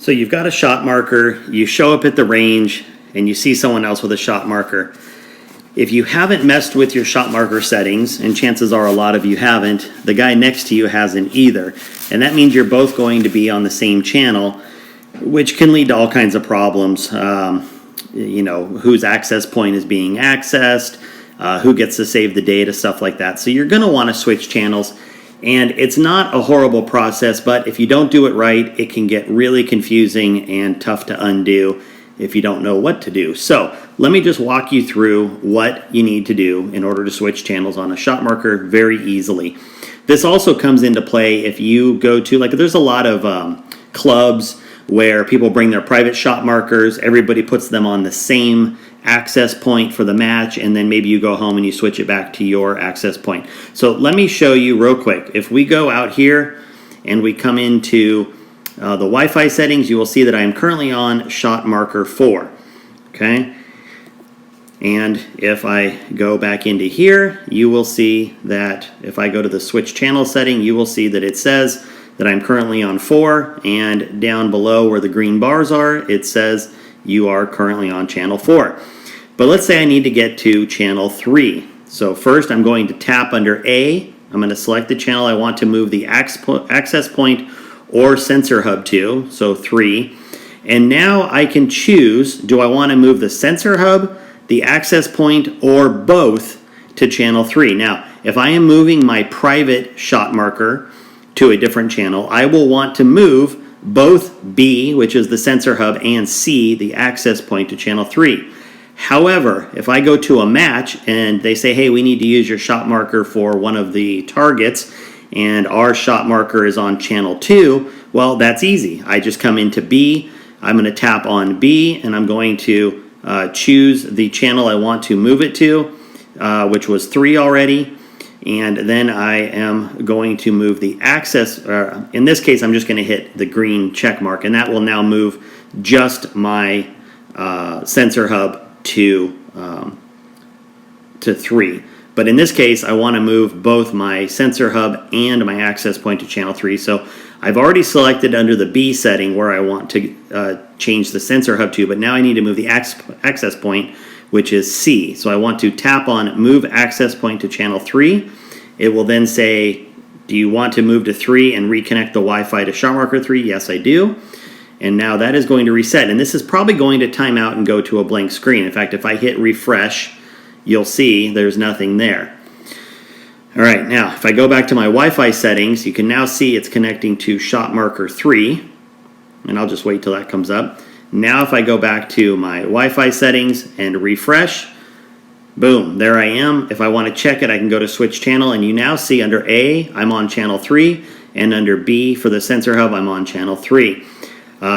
So you've got a shot marker, you show up at the range, and you see someone else with a shot marker. If you haven't messed with your shot marker settings, and chances are a lot of you haven't, the guy next to you hasn't either. And that means you're both going to be on the same channel, which can lead to all kinds of problems. You know, whose access point is being accessed, who gets to save the data, stuff like that. So you're going to want to switch channels. And it's not a horrible process, but if you don't do it right, it can get really confusing and tough to undo if you don't know what to do. So let me just walk you through what you need to do in order to switch channels on a shot marker very easily. This also comes into play if you go to, like, there's a lot of clubs where people bring their private shot markers, everybody puts them on the same access point for the match, and then maybe you go home and you switch it back to your access point. So let me show you real quick. If we go out here and we come into the Wi-Fi settings, you will see that I am currently on shot marker 4. Okay, and if I go back into here, you will see that if I go to the switch channel setting, you will see that it says that I'm currently on 4, and down below where the green bars are, it says you are currently on channel 4. But let's say I need to get to channel 3. So first I'm going to tap under A. I'm going to select the channel I want to move the access point or sensor hub to, so 3. And now I can choose, do I want to move the sensor hub, the access point, or both to channel 3? Now, if I am moving my private shot marker to a different channel, I will want to move both B, which is the sensor hub, and C, the access point, to channel 3. However, if I go to a match and they say, hey, we need to use your shot marker for one of the targets, and our shot marker is on channel 2, well, that's easy. I just come into B, I'm going to tap on B, and I'm going to choose the channel I want to move it to, which was 3 already. And then I am going to move the access, in this case I'm just going to hit the green check mark, and that will now move just my sensor hub to 3. But in this case I want to move both my sensor hub and my access point to channel 3. So I've already selected under the B setting where I want to change the sensor hub to, but now I need to move the access point, which is C. So I want to tap on Move Access Point to Channel 3. It will then say, do you want to move to 3 and reconnect the Wi-Fi to shot marker 3? Yes, I do. And now that is going to reset. And this is probably going to time out and go to a blank screen. In fact, if I hit refresh, you'll see there's nothing there. All right, now if I go back to my Wi-Fi settings, you can now see it's connecting to shot marker 3. And I'll just wait till that comes up. Now if I go back to my Wi-Fi settings and refresh, boom, there I am. If I want to check it, I can go to switch channel, and you now see under A, I'm on channel 3, and under B for the sensor hub, I'm on channel 3.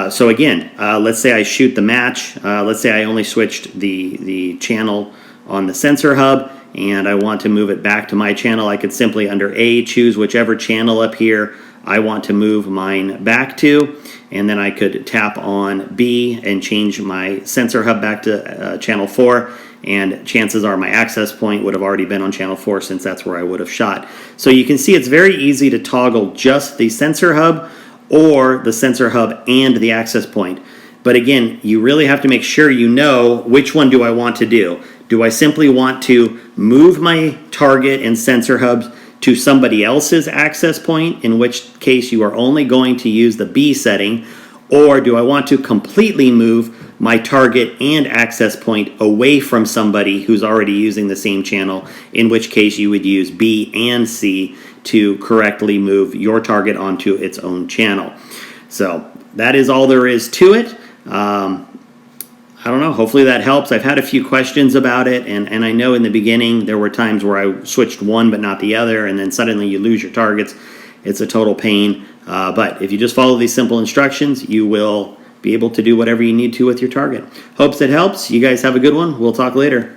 So again, let's say I shoot the match. Let's say I only switched the channel on the sensor hub, and I want to move it back to my channel. I could simply under A choose whichever channel up here I want to move mine back to, and then I could tap on B and change my sensor hub back to channel 4, and chances are my access point would have already been on channel 4 since that's where I would have shot. So you can see it's very easy to toggle just the sensor hub or the sensor hub and the access point. But again, you really have to make sure you know which one do I want to do. Do I simply want to move my target and sensor hubs to somebody else's access point, in which case you are only going to use the B setting, or do I want to completely move my target and access point away from somebody who's already using the same channel, in which case you would use B and C to correctly move your target onto its own channel. So that is all there is to it. I don't know, hopefully that helps. I've had a few questions about it, and I know in the beginning there were times where I switched one but not the other, and then suddenly you lose your targets. It's a total pain, but if you just follow these simple instructions, you will be able to do whatever you need to with your target. Hopes it helps. You guys have a good one. We'll talk later.